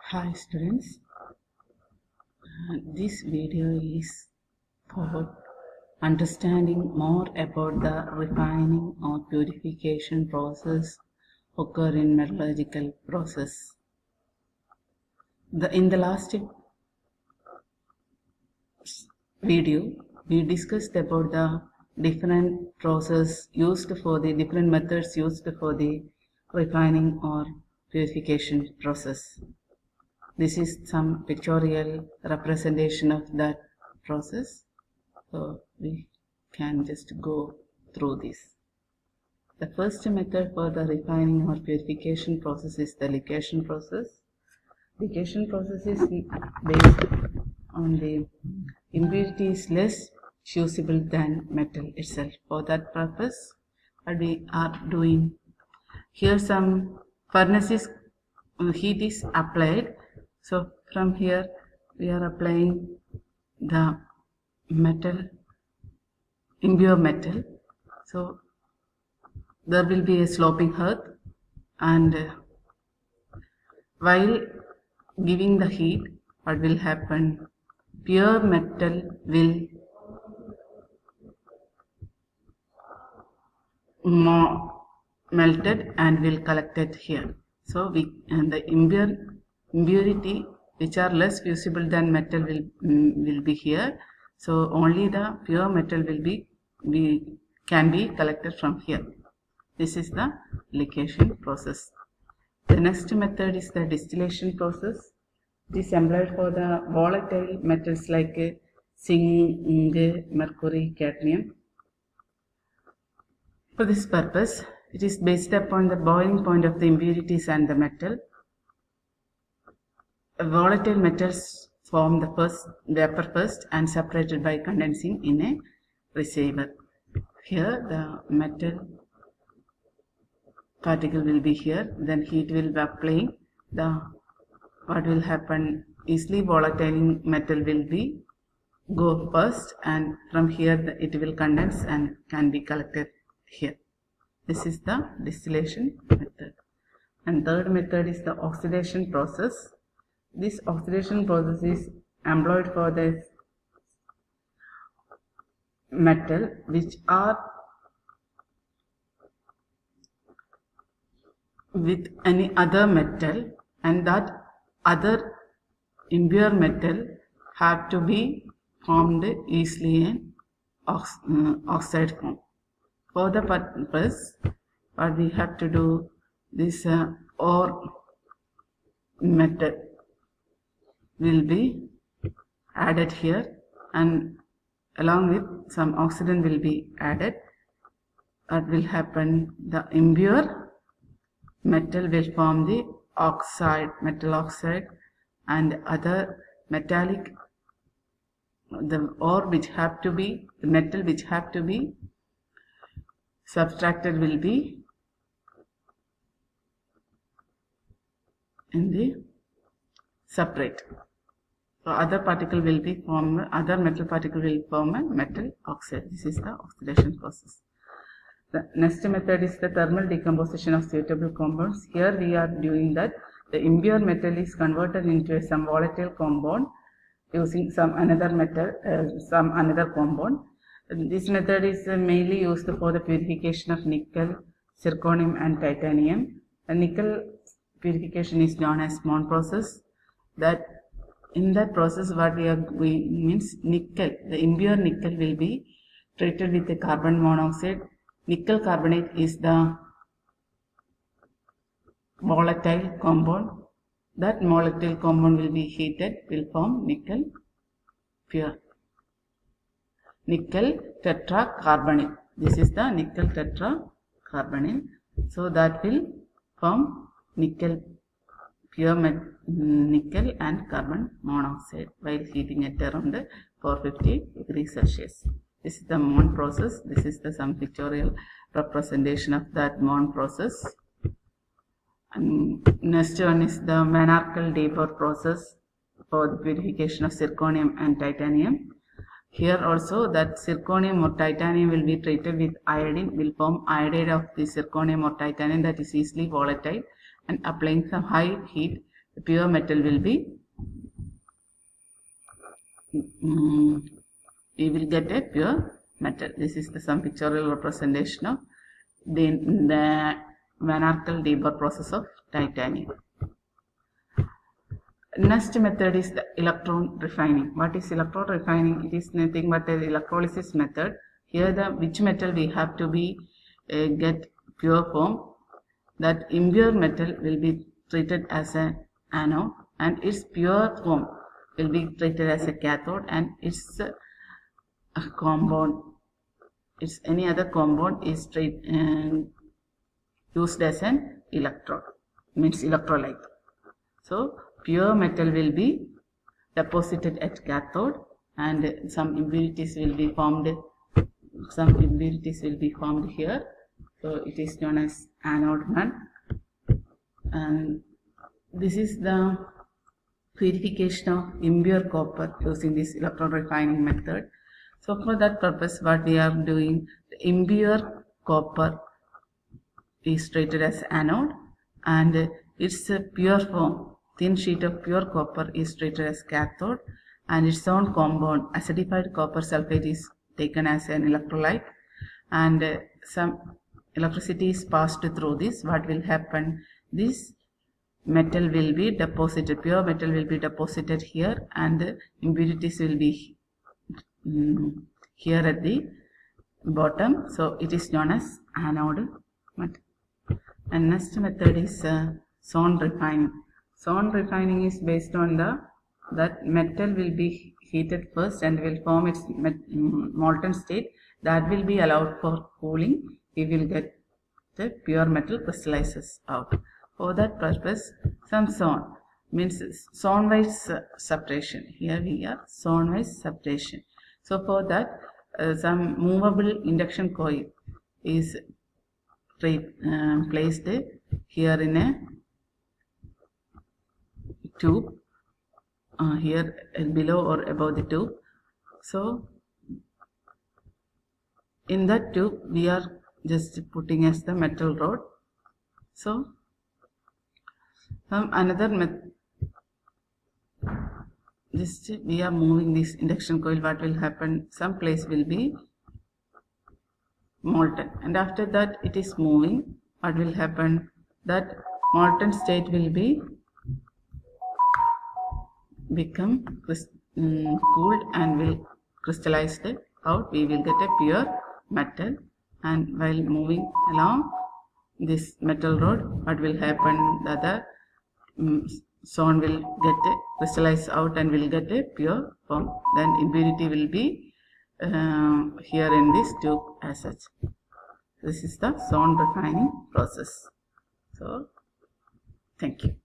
Hi students, this video is for understanding more about the refining or purification process occur in metallurgical process. In the last video, we discussed about the different process used for the different methods used for the refining or purification process. This is some pictorial representation of that process. So we can just go through this. The first method for the refining or purification process is the ligation process. Ligation process is based on the impurity is less fusible than metal itself. For that purpose, what we are doing here, some furnaces heat is applied. So from here we are applying the metal, impure metal. So there will be a sloping earth, and while giving the heat, what will happen? Pure metal will melted and will collected here. So the impurity which are less fusible than metal will be here. So only the pure metal can be collected from here. This is the ligation process. The next method is the distillation process. It is employed for the volatile metals like zinc, mercury, cadmium. For this purpose, it is based upon the boiling point of the impurities and the metal. Volatile metals form the vapor first and separated by condensing in a receiver. Here the metal particle will be here, then heat will be applying. What will happen? Easily volatile metal will be go first, and from here it will condense and can be collected here. This is the distillation method. And third method is the oxidation process. This oxidation process is employed for the metal which are with any other metal, and that other impure metal have to be formed easily in oxide form. For the purpose, what we have to do, this ore metal will be added here, and along with some oxidant will be added. What will happen? The impure metal will form the oxide, metal oxide, and other metallic, the ore which have to be, the metal which have to be subtracted will be in the separate. So other particle will be formed, other metal particle will form a metal oxide. This is the oxidation process. The next method is the thermal decomposition of suitable compounds. Here we are doing that the impure metal is converted into some volatile compound using some another compound. This method is mainly used for the purification of nickel, zirconium and titanium. The nickel purification is known as Mond process. That in that process what we are doing means nickel, the impure nickel will be treated with the carbon monoxide. Nickel carbonate is the volatile compound. That volatile compound will be heated, will form nickel pure. Nickel tetracarbonate. This is the nickel tetracarbonate. So that will form nickel pure nickel and carbon monoxide while heating at around 450 degrees Celsius. This is the Mond process. This is the some pictorial representation of that Mond process. And next one is the Van Arkel-Debord process for the purification of zirconium and titanium. Here also that zirconium or titanium will be treated with iodine, will form iodide of the zirconium or titanium that is easily volatile, and applying some high heat the pure metal will be, we will get a pure metal. This is some pictorial representation of the Van Arkel-Deber process of titanium. Next method is the electron refining. What is electron refining? It is nothing but the electrolysis method. Here which metal we have to be get pure form. That impure metal will be treated as an anode, and its pure form will be treated as a cathode, and its compound, its any other compound is used as an electrode, means electrolyte. So pure metal will be deposited at cathode, and some impurities will be formed. Some impurities will be formed here. So it is known as anode 1. And this is the purification of impure copper using this electron refining method. So for that purpose, what we are doing, the impure copper is treated as anode, and its pure form, thin sheet of pure copper, is treated as cathode, and its own compound, acidified copper sulfate, is taken as an electrolyte, and some electricity is passed through this. What will happen? This metal will be deposited, pure metal will be deposited here, and the impurities will be here at the bottom. So it is known as anode method. And next method is zone refining. Zone refining is based on that metal will be heated first and will form its molten state. That will be allowed for cooling. We will get the pure metal crystallizes out. For that purpose, some zone, means zone wise separation. Here we have zone wise separation. So for that, some movable induction coil is placed here in a tube, here below or above the tube. So in that tube we are just putting as the metal rod. So another method, just we are moving this induction coil. What will happen? Some place will be molten, and after that it is moving. What will happen? That molten state will be become cooled and will crystallize out. We will get a pure metal, and while moving along this metal rod, what will happen? The other zone will get crystallized out and will get a pure form. Then impurity will be here in this tube as such. This is the zone refining process. So thank you.